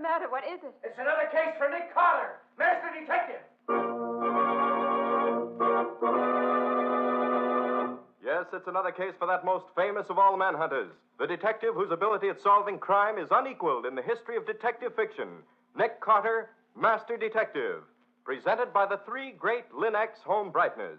matter? What is it? It's another case for Nick Carter, Master Detective. Yes, it's another case for that most famous of all manhunters, the detective whose ability at solving crime is unequaled in the history of detective fiction, Nick Carter, Master Detective, presented by the three great Linex home brighteners,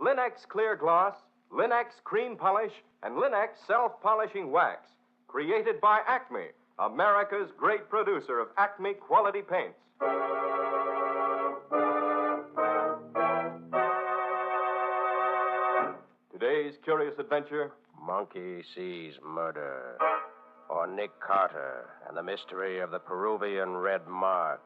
Linex Clear Gloss, Linex Cream Polish, and Linex Self-Polishing Wax, created by Acme, America's great producer of Acme quality paints. Today's curious adventure, Monkey Sees Murder, or Nick Carter and the mystery of the Peruvian red mark.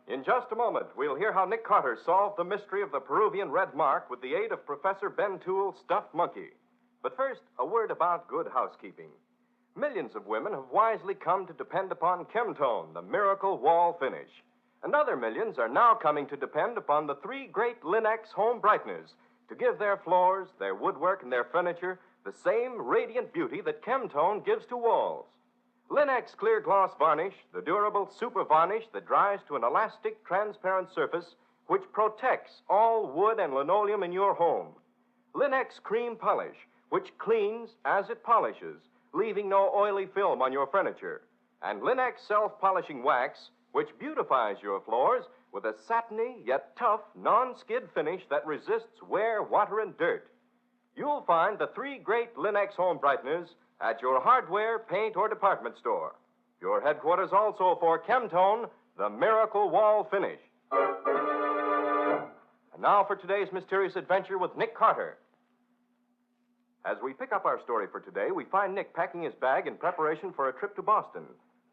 In just a moment, we'll hear how Nick Carter solved the mystery of the Peruvian red mark with the aid of Professor Ben Toole's stuffed monkey. But first, a word about good housekeeping. Millions of women have wisely come to depend upon Chemtone, the miracle wall finish. And other millions are now coming to depend upon the three great Linex home brighteners to give their floors, their woodwork, and their furniture the same radiant beauty that Chemtone gives to walls. Linex Clear Gloss Varnish, the durable super varnish that dries to an elastic, transparent surface which protects all wood and linoleum in your home. Linex Cream Polish, which cleans as it polishes, leaving no oily film on your furniture. And Linex Self-Polishing Wax, which beautifies your floors with a satiny yet tough non-skid finish that resists wear, water, and dirt. You'll find the three great Linex home brighteners at your hardware, paint, or department store. Your headquarters also for Chemtone, the miracle wall finish. And now for today's mysterious adventure with Nick Carter. As we pick up our story for today, we find Nick packing his bag in preparation for a trip to Boston.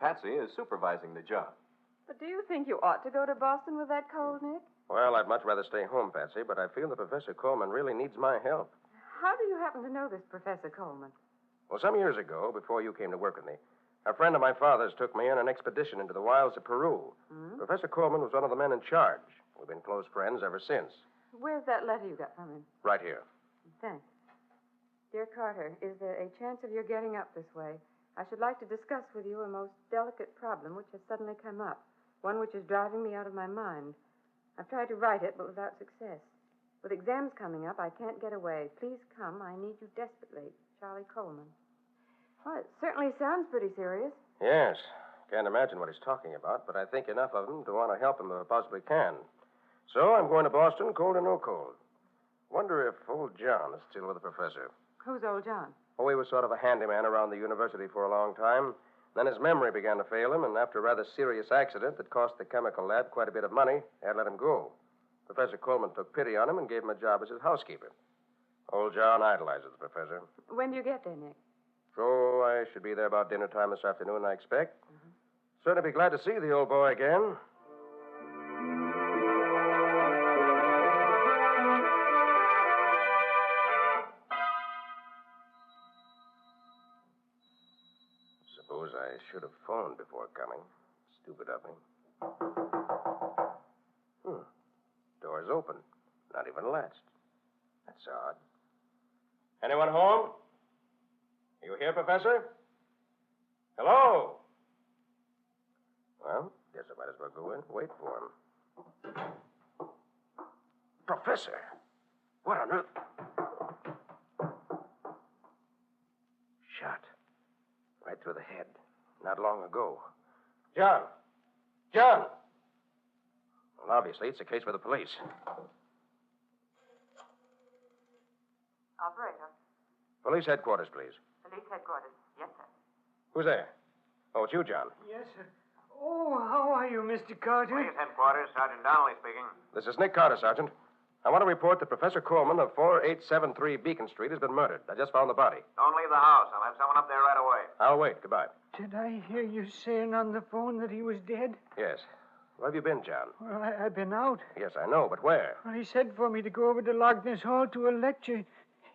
Patsy is supervising the job. But do you think you ought to go to Boston with that cold, Nick? Well, I'd much rather stay home, Patsy, but I feel that Professor Coleman really needs my help. How do you happen to know this Professor Coleman? Well, some years ago, before you came to work with me, a friend of my father's took me on an expedition into the wilds of Peru. Professor Coleman was one of the men in charge. We've been close friends ever since. Where's that letter you got from him? Right here. Thanks. Dear Carter, is there a chance of your getting up this way? I should like to discuss with you a most delicate problem which has suddenly come up, one which is driving me out of my mind. I've tried to write it, but without success. With exams coming up, I can't get away. Please come. I need you desperately. Charlie Coleman. Well, it certainly sounds pretty serious. Yes. Can't imagine what he's talking about, but I think enough of him to want to help him if I possibly can. So I'm going to Boston, cold or no cold. Wonder if old John is still with the professor. Who's old John? Oh, he was sort of a handyman around the university for a long time. Then his memory began to fail him, and after a rather serious accident that cost the chemical lab quite a bit of money, they had let him go. Professor Coleman took pity on him and gave him a job as his housekeeper. Old John idolizes the professor. When do you get there, Nick? So I should be there about dinner time this afternoon, I expect. Certainly be glad to see the old boy again. Suppose I should have phoned before coming. Stupid of me. Door's open. Not even latched. That's odd. Anyone home? You here, Professor? Hello? Well, guess I might as well go in and wait for him. Professor! What on earth? Shot. Right through the head. Not long ago. John! John! Well, obviously, it's a case for the police. Operator. Police headquarters, please. Police headquarters. Yes, sir. Who's there? Oh, it's you, John. Yes, sir. Oh, how are you, Mr. Carter? Police headquarters, Sergeant Donnelly speaking. This is Nick Carter, Sergeant. I want to report that Professor Coleman of 4873 Beacon Street has been murdered. I just found the body. Don't leave the house. I'll have someone up there right away. I'll wait. Goodbye. Did I hear you saying on the phone that he was dead? Yes. Where have you been, John? Well, I've been out. Yes, I know, but where? Well, he said for me to go over to Logness Hall to a lecture.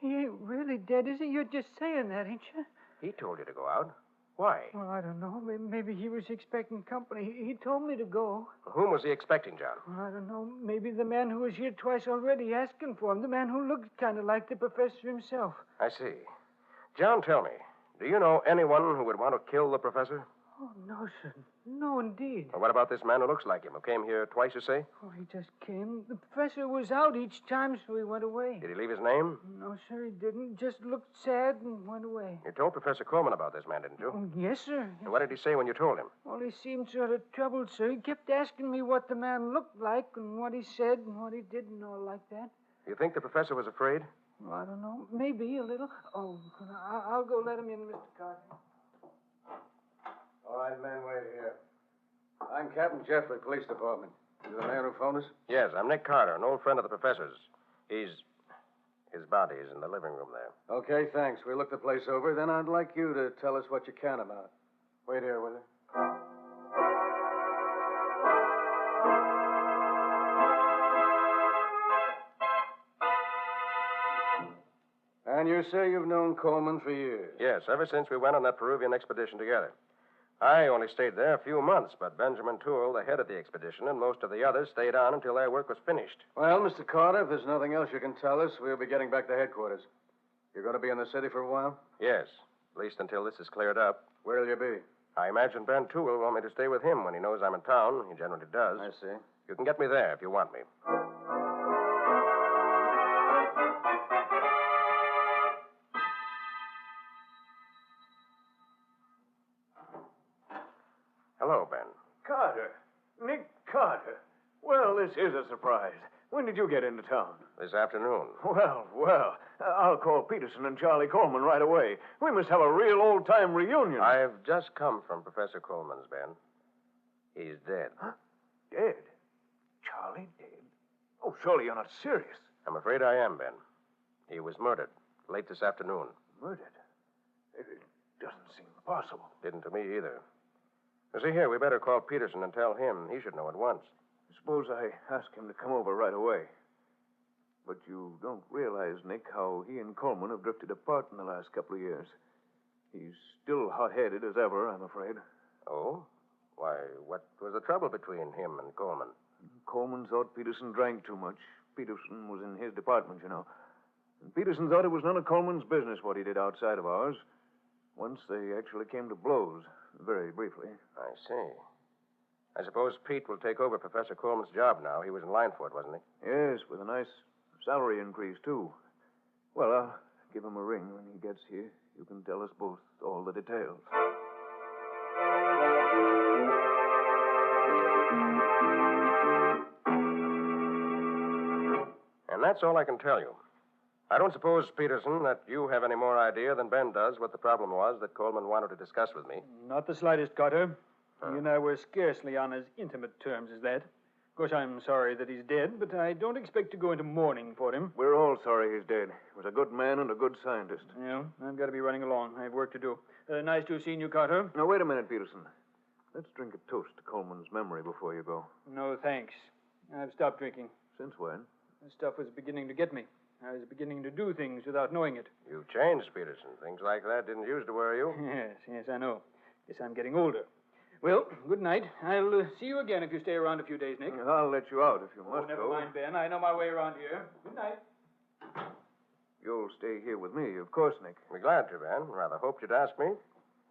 He ain't really dead, is he? You're just saying that, ain't you? He told you to go out. Why? Well, I don't know. Maybe he was expecting company. He told me to go. Whom was he expecting, John? Well, I don't know. Maybe the man who was here twice already asking for him. The man who looked kind of like the professor himself. I see. John, tell me, Do you know anyone who would want to kill the professor? Oh, no, sir. No, indeed. Well, what about this man who looks like him, who came here twice, you say? Oh, he just came. The professor was out each time, so he went away. Did he leave his name? No, sir, he didn't. Just looked sad and went away. You told Professor Coleman about this man, didn't you? Oh, yes, sir. And what did he say when you told him? Well, he seemed sort of troubled, sir. He kept asking me what the man looked like and what he said and what he did and all like that. You think the professor was afraid? Well, I don't know. Maybe a little. Oh, I'll go let him in, Mr. Carter. All right, men, wait here. I'm Captain Jeffrey, Police Department. You the man who phoned us? Yes, I'm Nick Carter, an old friend of the professor's. His body is in the living room there. Okay, thanks. We'll look the place over. Then I'd like you to tell us what you can about it. Wait here, will you? And you say you've known Coleman for years? Yes, ever since we went on that Peruvian expedition together. I only stayed there a few months, but Benjamin Toole, the head of the expedition, and most of the others stayed on until their work was finished. Well, Mr. Carter, if there's nothing else you can tell us, we'll be getting back to headquarters. You're going to be in the city for a while? Yes, at least until this is cleared up. Where'll you be? I imagine Ben Toole will want me to stay with him when he knows I'm in town. He generally does. I see. You can get me there if you want me. Hello, Ben. Carter. Nick Carter. Well, this is a surprise. When did you get into town? This afternoon. Well. I'll call Peterson and Charlie Coleman right away. We must have a real old-time reunion. I've just come from Professor Coleman's, Ben. He's dead. Huh? Dead? Charlie dead? Oh, surely you're not serious. I'm afraid I am, Ben. He was murdered late this afternoon. Murdered? It doesn't seem possible. Didn't to me either. You see, here, we better call Peterson and tell him. He should know at once. Suppose I ask him to come over right away. But you don't realize, Nick, how he and Coleman have drifted apart in the last couple of years. He's still hot-headed as ever, I'm afraid. Oh? Why, what was the trouble between him and Coleman? Coleman thought Peterson drank too much. Peterson was in his department, you know. And Peterson thought it was none of Coleman's business what he did outside of ours. Once they actually came to blows, very briefly. I see. I suppose Pete will take over Professor Coleman's job now. He was in line for it, wasn't he? Yes, with a nice salary increase, too. Well, I'll give him a ring when he gets here. You can tell us both all the details. And that's all I can tell you. I don't suppose, Peterson, that you have any more idea than Ben does what the problem was that Coleman wanted to discuss with me. Not the slightest, Carter. You and I were scarcely on as intimate terms as that. Of course, I'm sorry that he's dead, but I don't expect to go into mourning for him. We're all sorry he's dead. He was a good man and a good scientist. Yeah, I've got to be running along. I have work to do. Nice to have seen you, Carter. Now, wait a minute, Peterson. Let's drink a toast to Coleman's memory before you go. No, thanks. I've stopped drinking. Since when? The stuff was beginning to get me. I was beginning to do things without knowing it. You've changed, Peterson. Things like that didn't used to worry you. Yes, I know. Guess I'm getting older. Well, good night. I'll see you again if you stay around a few days, Nick. I'll let you out if you must never go. mind, Ben. I know my way around here. Good night. You'll stay here with me, of course, Nick. I'd be glad to, Ben. Rather hoped you'd ask me.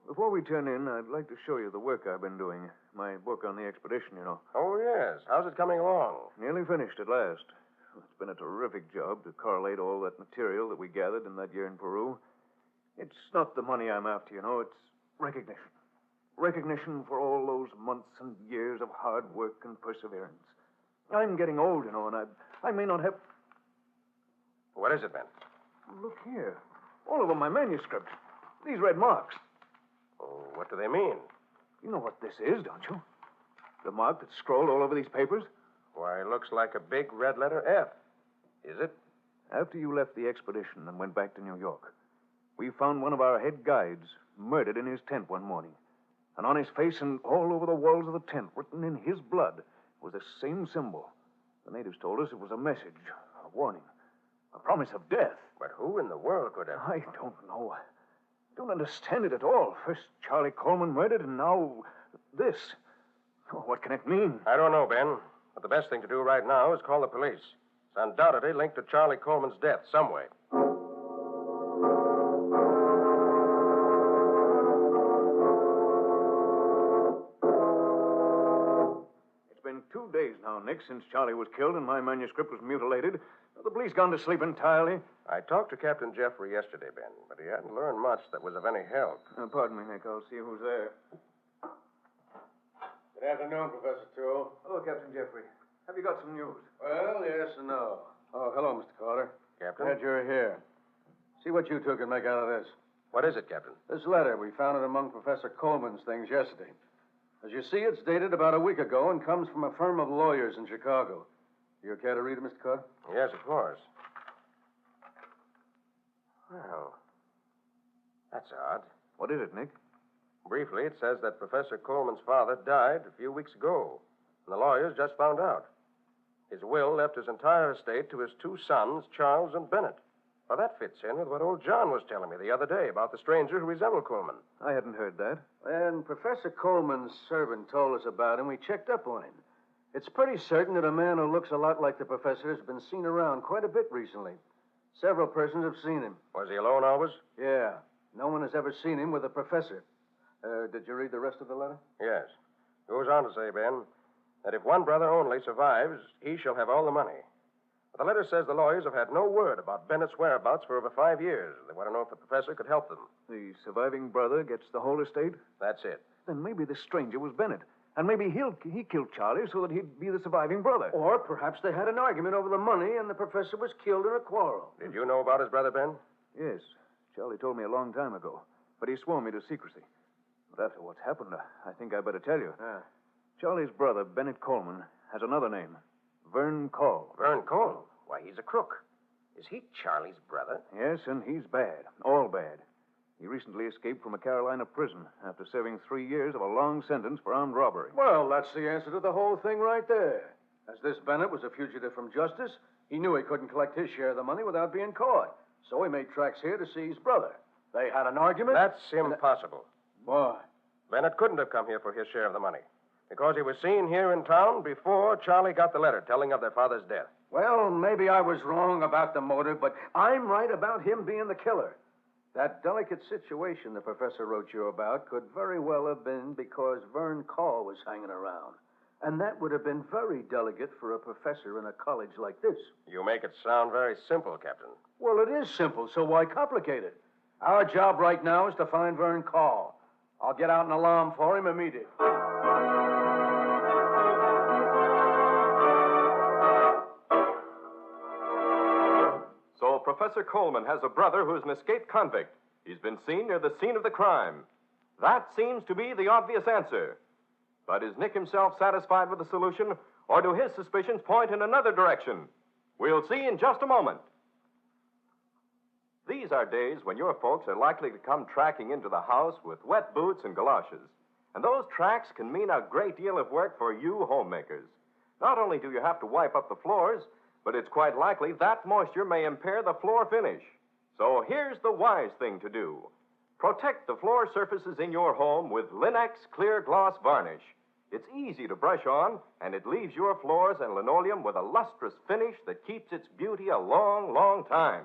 Before we turn in, I'd like to show you the work I've been doing. My book on the expedition, you know. Oh, yes. How's it coming along? Nearly finished at last. It's been a terrific job to correlate all that material that we gathered in that year in Peru. It's not the money I'm after, you know. It's recognition. Recognition for all those months and years of hard work and perseverance. I'm getting old, you know, and I may not have... What is it, Ben? Look here. All over my manuscript. These red marks. Oh, what do they mean? You know what this is, don't you? The mark that's scrolled all over these papers? Why, it looks like a big red letter F. Is it? After you left the expedition and went back to New York, we found one of our head guides murdered in his tent one morning. And on his face and all over the walls of the tent, written in his blood, was the same symbol. The natives told us it was a message, a warning, a promise of death. But who in the world could have... I don't know. I don't understand it at all. First Charlie Coleman murdered, and now this. Oh, what can it mean? I don't know, Ben. But the best thing to do right now is call the police. It's undoubtedly linked to Charlie Coleman's death some way. now, Nick, since Charlie was killed and my manuscript was mutilated. Have the police gone to sleep entirely? I talked to Captain Jeffrey yesterday, Ben, but he hadn't learned much that was of any help. Pardon me, Nick. I'll see who's there. Good afternoon, Professor Toole. Hello, Captain Jeffrey. Have you got some news? Well, yes and no. Oh, hello, Mr. Carter. Captain? Glad you're here. See what you two can make out of this. What is it, Captain? This letter, we found it among Professor Coleman's things yesterday. As you see, it's dated about a week ago and comes from a firm of lawyers in Chicago. You care to read it, Mr. Carter? Yes, of course. Well, that's odd. What is it, Nick? Briefly, it says that Professor Coleman's father died a few weeks ago, and the lawyers just found out. His will left his entire estate to his two sons, Charles and Bennett. Well, that fits in with what old John was telling me the other day about the stranger who resembled Coleman. I hadn't heard that. When Professor Coleman's servant told us about him, we checked up on him. It's pretty certain that a man who looks a lot like the professor has been seen around quite a bit recently. Several persons have seen him. Was he alone always? Yeah. No one has ever seen him with a professor. Did you read the rest of the letter? Yes. Goes on to say, Ben, that if one brother only survives, he shall have all the money. But the letter says the lawyers have had no word about Bennett's whereabouts for over 5 years. They want to know if the professor could help them. The surviving brother gets the whole estate? That's it. Then maybe the stranger was Bennett. And maybe he killed Charlie so that he'd be the surviving brother. Or perhaps they had an argument over the money and the professor was killed in a quarrel. Did you know about his brother, Ben? Yes. Charlie told me a long time ago. But he swore me to secrecy. But after what's happened, I think I better tell you. Charlie's brother, Bennett Coleman, has another name. Vern Call. Vern Cole? Why, he's a crook. Is he Charlie's brother? Yes, and he's bad. All bad. He recently escaped from a Carolina prison after serving 3 years of a long sentence for armed robbery. Well, that's the answer to the whole thing right there. As this Bennett was a fugitive from justice, he knew he couldn't collect his share of the money without being caught. So he made tracks here to see his brother. They had an argument. That's impossible. Why? Bennett couldn't have come here for his share of the money. Because he was seen here in town before Charlie got the letter telling of their father's death. Well, maybe I was wrong about the motive, but I'm right about him being the killer. That delicate situation the professor wrote you about could very well have been because Vern Call was hanging around. And that would have been very delicate for a professor in a college like this. You make it sound very simple, Captain. Well, it is simple, so why complicate it? Our job right now is to find Vern Call. I'll get out an alarm for him immediately. So Professor Coleman has a brother who's an escaped convict. He's been seen near the scene of the crime. That seems to be the obvious answer. But is Nick himself satisfied with the solution, or do his suspicions point in another direction? We'll see in just a moment. These are days when your folks are likely to come tracking into the house with wet boots and galoshes. And those tracks can mean a great deal of work for you homemakers. Not only do you have to wipe up the floors, but it's quite likely that moisture may impair the floor finish. So here's the wise thing to do. Protect the floor surfaces in your home with Linex Clear Gloss Varnish. It's easy to brush on, and it leaves your floors and linoleum with a lustrous finish that keeps its beauty a long, long time.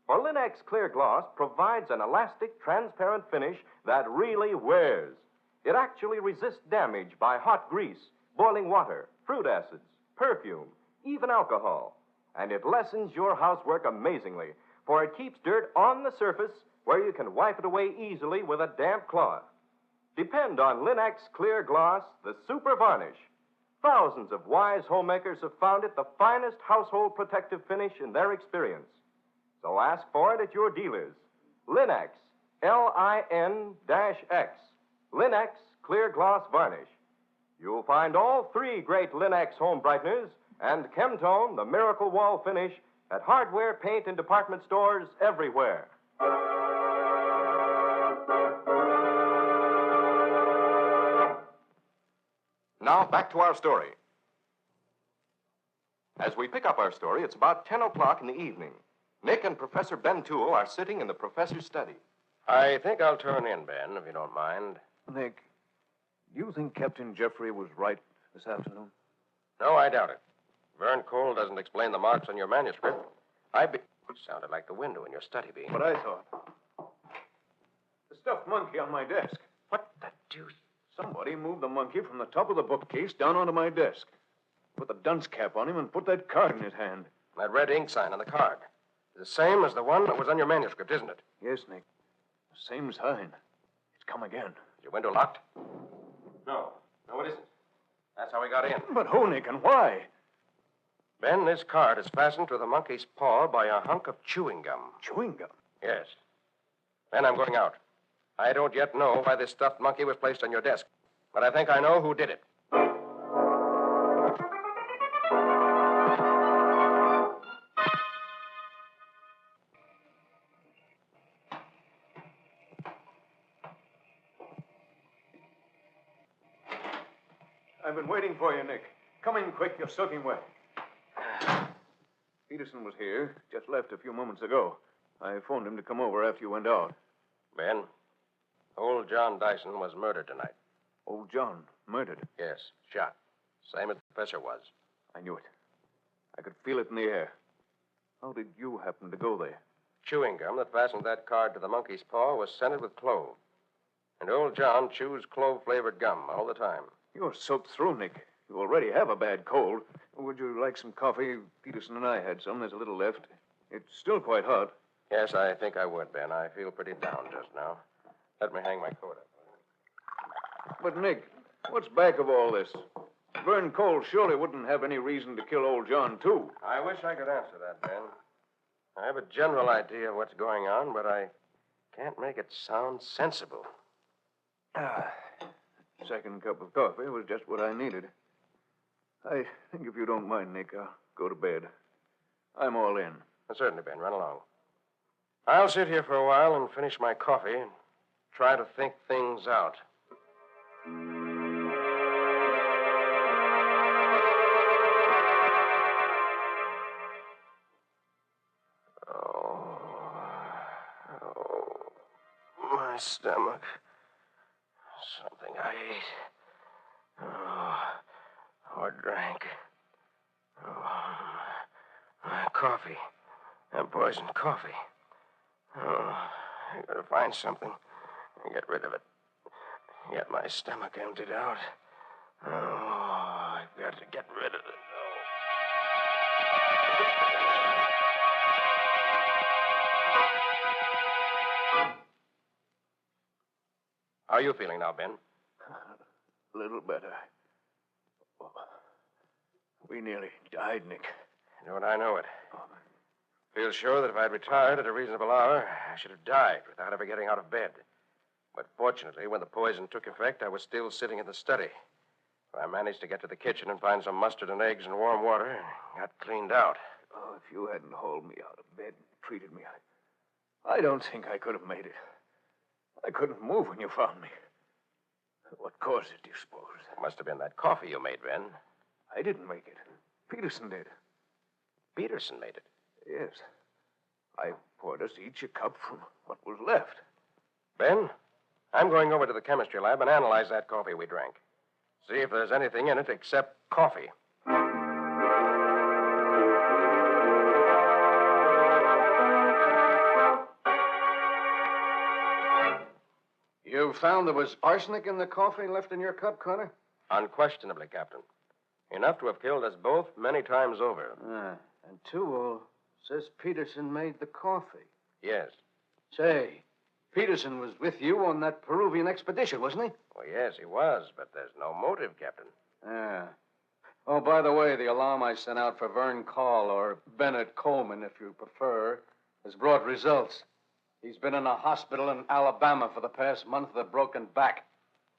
For Linex Clear Gloss provides an elastic, transparent finish that really wears. It actually resists damage by hot grease, boiling water, fruit acids, perfume, even alcohol. And it lessens your housework amazingly, for it keeps dirt on the surface where you can wipe it away easily with a damp cloth. Depend on Linex Clear Gloss, the super varnish. Thousands of wise homemakers have found it the finest household protective finish in their experience. So ask for it at your dealers. Linex, L-I-N-X. Linex Clear Gloss Varnish. You'll find all three great Linex home brighteners and Chemtone, the miracle wall finish, at hardware, paint, and department stores everywhere. Now, back to our story. As we pick up our story, it's about 10 o'clock in the evening. Nick and Professor Ben Toole are sitting in the professor's study. I think I'll turn in, Ben, if you don't mind. Nick, do you think Captain Jeffrey was right this afternoon? No, I doubt it. Vern Cole doesn't explain the marks on your manuscript. It sounded like the window in your study being. What I thought. The stuffed monkey on my desk. What the deuce? Somebody moved the monkey from the top of the bookcase down onto my desk. put the dunce cap on him and put that card in his hand. That red ink sign on the card. The same as the one that was on your manuscript, isn't it? Yes, Nick. The same sign. It's come again. Is your window locked? No. No, it isn't. That's how we got in. But who, Nick, and why? Ben, this card is fastened to the monkey's paw by a hunk of chewing gum. Chewing gum? Yes. Ben, I'm going out. I don't yet know why this stuffed monkey was placed on your desk, but I think I know who did it. I've been waiting for you, Nick. Come in quick. You're soaking wet. Peterson was here. Just left a few moments ago. I phoned him to come over after you went out. Ben, old John Dyson was murdered tonight. Old John, murdered. Yes, shot. Same as the professor was. I knew it. I could feel it in the air. How did you happen to go there? Chewing gum that fastened that card to the monkey's paw was scented with clove. And old John chews clove-flavored gum all the time. You're soaked through, Nick. You already have a bad cold. Would you like some coffee? Peterson and I had some. There's a little left. It's still quite hot. Yes, I think I would, Ben. I feel pretty down just now. Let me hang my coat up. But, Nick, what's back of all this? Vern Cole surely wouldn't have any reason to kill old John, too. I wish I could answer that, Ben. I have a general idea of what's going on, but I can't make it sound sensible. Second cup of coffee was just what I needed. I think if you don't mind, Nick, I'll go to bed. I'm all in. Certainly, Ben. Run along. I'll sit here for a while and finish my coffee and try to think things out. Oh, my stomach. Something I ate. Or drank. My coffee. That poisoned coffee. I gotta find something and get rid of it. Get my stomach emptied out. I've got to get rid of it. How are you feeling now, Ben? A little better. We nearly died, Nick. Don't I know it? Feel sure that if I'd retired at a reasonable hour, I should have died without ever getting out of bed. But fortunately, when the poison took effect, I was still sitting in the study. I managed to get to the kitchen and find some mustard and eggs and warm water and got cleaned out. Oh, if you hadn't hauled me out of bed and treated me, I don't think I could have made it. I couldn't move when you found me. What caused it, do you suppose? It must have been that coffee you made, Ben. I didn't make it. Peterson did. Peterson made it. Yes. I poured us each a cup from what was left. Ben, I'm going over to the chemistry lab and analyze that coffee we drank. See if there's anything in it except coffee. You found there was arsenic in the coffee left in your cup, Carter? Unquestionably, Captain. Enough to have killed us both many times over. And Toole says Peterson made the coffee. Yes. Say, Peterson was with you on that Peruvian expedition, wasn't he? Well, yes, he was, but there's no motive, Captain. Yeah. Oh, by the way, the alarm I sent out for Vern Call, or Bennett Coleman, if you prefer, has brought results. He's been in a hospital in Alabama for the past month with a broken back.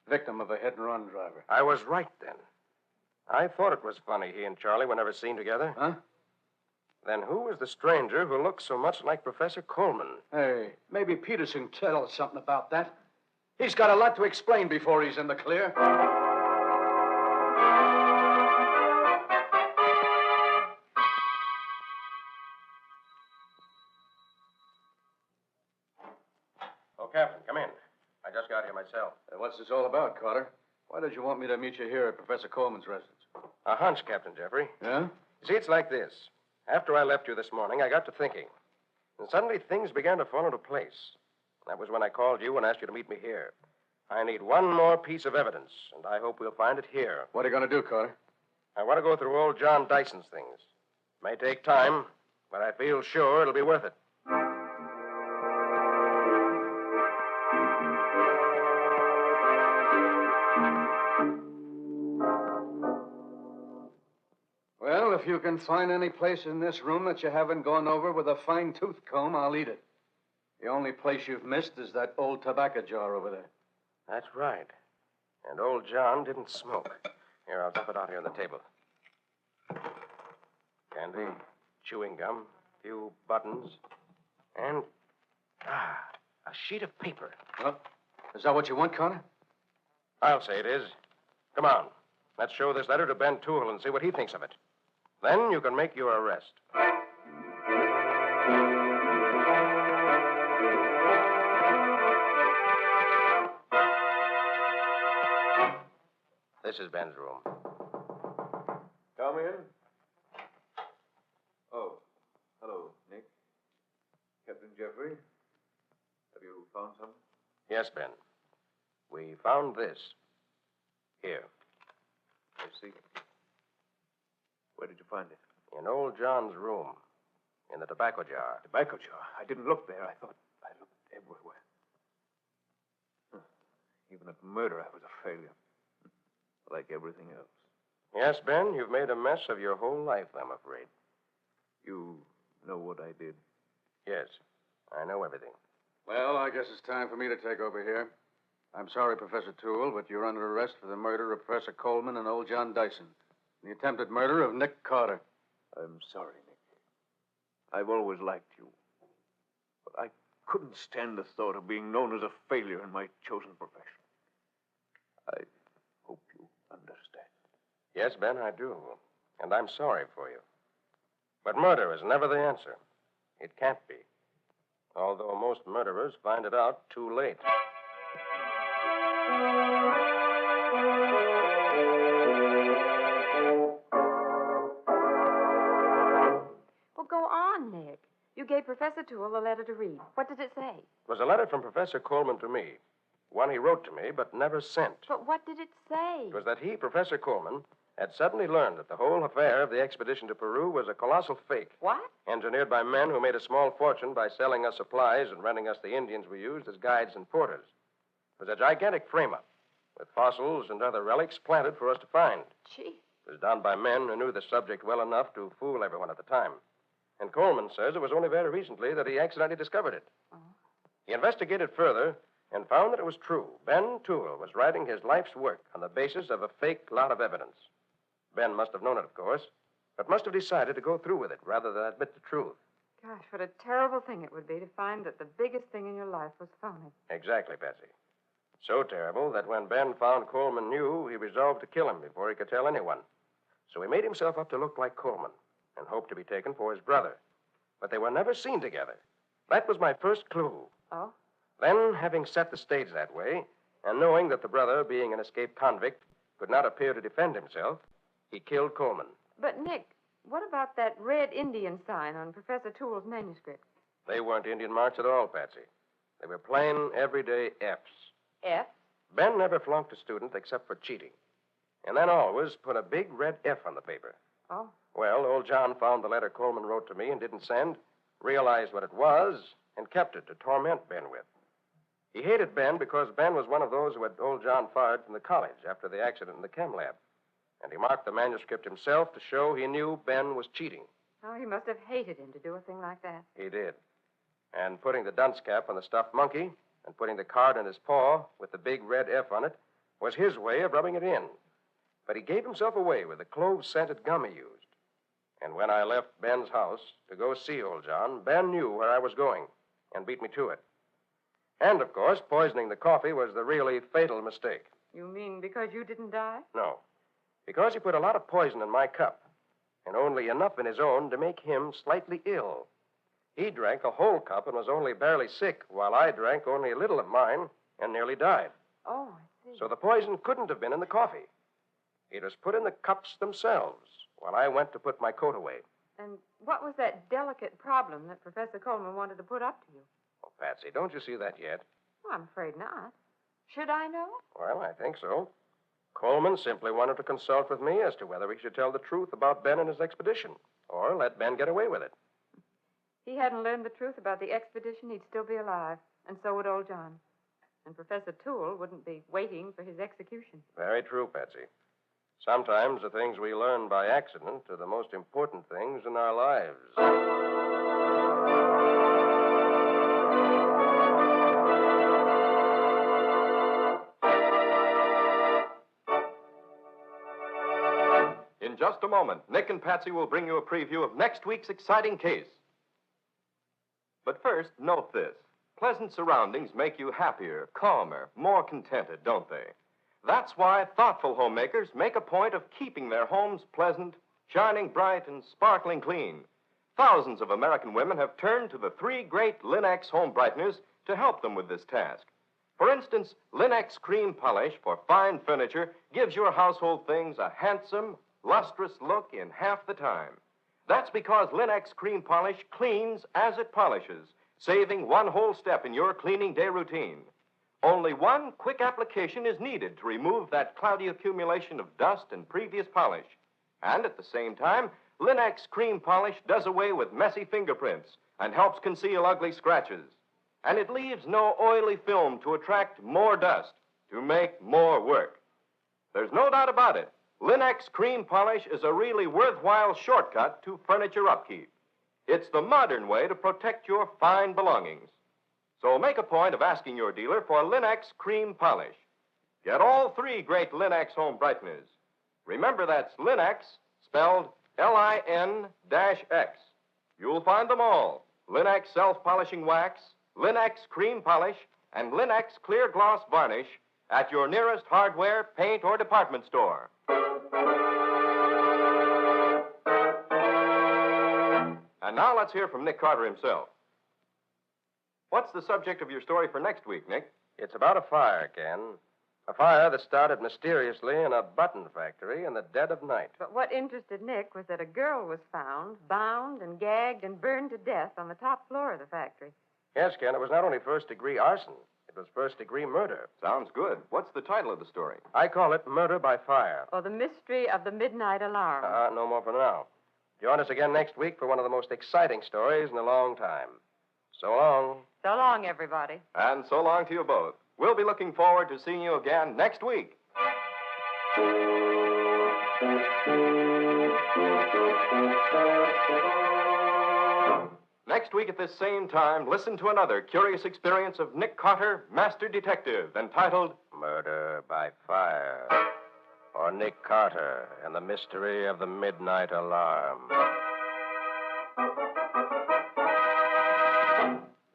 Victim of a hit-and-run driver. I was right then. I thought it was funny he and Charlie were never seen together. Huh? Then who was the stranger who looked so much like Professor Coleman? Hey, maybe Peterson can tell us something about that. He's got a lot to explain before he's in the clear. Oh, Captain, come in. I just got here myself. What's this all about, Carter? Why did you want me to meet you here at Professor Coleman's residence? A hunch, Captain Jeffrey. Yeah? See, it's like this. After I left you this morning, I got to thinking. And suddenly things began to fall into place. That was when I called you and asked you to meet me here. I need one more piece of evidence, and I hope we'll find it here. What are you going to do, Carter? I want to go through old John Dyson's things. May take time, but I feel sure it'll be worth it. Well, if you can find any place in this room that you haven't gone over with a fine-tooth comb, I'll eat it. The only place you've missed is that old tobacco jar over there. That's right. And old John didn't smoke. Here, I'll dump it out here on the table. Candy, chewing gum, few buttons, and, a sheet of paper. Well, is that what you want, Connor? I'll say it is. Come on. Let's show this letter to Ben Toole and see what he thinks of it. Then you can make your arrest. This is Ben's room. Come in. Oh, hello, Nick. Captain Jeffrey. Have you found something? Yes, Ben. We found this. Here. I see. Where did you find it? In old John's room. In the tobacco jar. Tobacco jar. I didn't look there. I thought I looked everywhere. Even at murder, I was a failure. Like everything else. Yes, Ben, you've made a mess of your whole life, I'm afraid. You know what I did? Yes, I know everything. Well, I guess it's time for me to take over here. I'm sorry, Professor Toole, but you're under arrest for the murder of Professor Coleman and old John Dyson. The attempted murder of Nick Carter. I'm sorry, Nick. I've always liked you. But I couldn't stand the thought of being known as a failure in my chosen profession. I hope you understand. Yes, Ben, I do. And I'm sorry for you. But murder is never the answer. It can't be. Although most murderers find it out too late. Well, go on, Nick. You gave Professor Toole a letter to read. What did it say? It was a letter from Professor Coleman to me. One he wrote to me, but never sent. But what did it say? It was that he, Professor Coleman, had suddenly learned that the whole affair of the expedition to Peru was a colossal fake. What? Engineered by men who made a small fortune by selling us supplies and renting us the Indians we used as guides and porters. It was a gigantic frame-up, with fossils and other relics planted for us to find. Gee. It was done by men who knew the subject well enough to fool everyone at the time. And Coleman says it was only very recently that he accidentally discovered it. Oh. He investigated further and found that it was true. Ben Toole was writing his life's work on the basis of a fake lot of evidence. Ben must have known it, of course, but must have decided to go through with it rather than admit the truth. Gosh, what a terrible thing it would be to find that the biggest thing in your life was phony. Exactly, Patsy. So terrible that when Ben found Coleman knew, he resolved to kill him before he could tell anyone. So he made himself up to look like Coleman and hoped to be taken for his brother. But they were never seen together. That was my first clue. Oh? Then, having set the stage that way, and knowing that the brother, being an escaped convict, could not appear to defend himself, he killed Coleman. But, Nick, what about that red Indian sign on Professor Toole's manuscript? They weren't Indian marks at all, Patsy. They were plain, everyday F's. F? Ben never flunked a student except for cheating. And then always put a big red F on the paper. Oh. Well, old John found the letter Coleman wrote to me and didn't send, realized what it was, and kept it to torment Ben with. He hated Ben because Ben was one of those who had old John fired from the college after the accident in the chem lab. And he marked the manuscript himself to show he knew Ben was cheating. Oh, he must have hated him to do a thing like that. He did. And putting the dunce cap on the stuffed monkey and putting the card in his paw with the big red F on it was his way of rubbing it in. But he gave himself away with the clove-scented gum he used. And when I left Ben's house to go see old John, Ben knew where I was going and beat me to it. And, of course, poisoning the coffee was the really fatal mistake. You mean because you didn't die? No. Because he put a lot of poison in my cup, and only enough in his own to make him slightly ill. He drank a whole cup and was only barely sick, while I drank only a little of mine and nearly died. Oh, I see. So the poison couldn't have been in the coffee. It was put in the cups themselves while I went to put my coat away. And what was that delicate problem that Professor Coleman wanted to put up to you? Oh, Patsy, don't you see that yet? Well, I'm afraid not. Should I know? Well, I think so. Coleman simply wanted to consult with me as to whether he should tell the truth about Ben and his expedition, or let Ben get away with it. If he hadn't learned the truth about the expedition, he'd still be alive, and so would old John. And Professor Toole wouldn't be waiting for his execution. Very true, Patsy. Sometimes the things we learn by accident are the most important things in our lives. In just a moment, Nick and Patsy will bring you a preview of next week's exciting case. But first, note this. Pleasant surroundings make you happier, calmer, more contented, don't they? That's why thoughtful homemakers make a point of keeping their homes pleasant, shining bright, and sparkling clean. Thousands of American women have turned to the 3 great Linex home brighteners to help them with this task. For instance, Linex cream polish for fine furniture gives your household things a handsome, lustrous look in half the time. That's because Linex cream polish cleans as it polishes, saving one whole step in your cleaning day routine. Only one quick application is needed to remove that cloudy accumulation of dust and previous polish. And at the same time, Linex cream polish does away with messy fingerprints and helps conceal ugly scratches. And it leaves no oily film to attract more dust, to make more work. There's no doubt about it. Linex cream polish is a really worthwhile shortcut to furniture upkeep. It's the modern way to protect your fine belongings. So make a point of asking your dealer for Linex cream polish. Get all 3 great Linex home brighteners. Remember, that's Linex, spelled L-I-N-X. You'll find them all. Linex self-polishing wax, Linex cream polish, and Linex clear gloss varnish at your nearest hardware, paint, or department store. And now let's hear from Nick Carter himself. What's the subject of your story for next week, Nick? It's about a fire, Ken. A fire that started mysteriously in a button factory in the dead of night. But what interested Nick was that a girl was found, bound and gagged and burned to death on the top floor of the factory. Yes, Ken, it was not only first-degree arson. It was first-degree murder. Sounds good. What's the title of the story? I call it Murder by Fire. Or the mystery of the midnight alarm. No more for now. Join us again next week for one of the most exciting stories in a long time. So long. So long, everybody. And so long to you both. We'll be looking forward to seeing you again next week. Next week at this same time, listen to another curious experience of Nick Carter, Master Detective, entitled Murder by Fire. Or Nick Carter and the Mystery of the Midnight Alarm.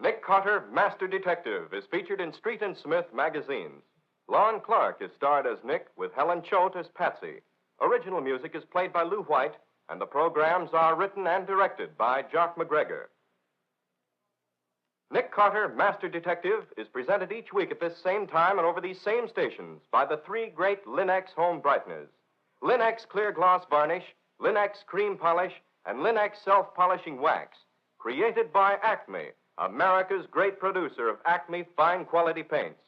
Nick Carter, Master Detective, is featured in Street and Smith magazines. Lon Clark is starred as Nick, with Helen Choate as Patsy. Original music is played by Lou White, and the programs are written and directed by Jock McGregor. Nick Carter, Master Detective, is presented each week at this same time and over these same stations by the 3 great Linex home brighteners. Linex clear gloss varnish, Linex cream polish, and Linex self-polishing wax. Created by Acme, America's great producer of Acme fine quality paints.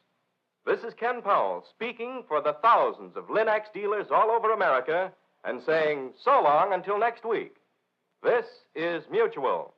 This is Ken Powell speaking for the thousands of Linex dealers all over America and saying so long until next week. This is Mutual.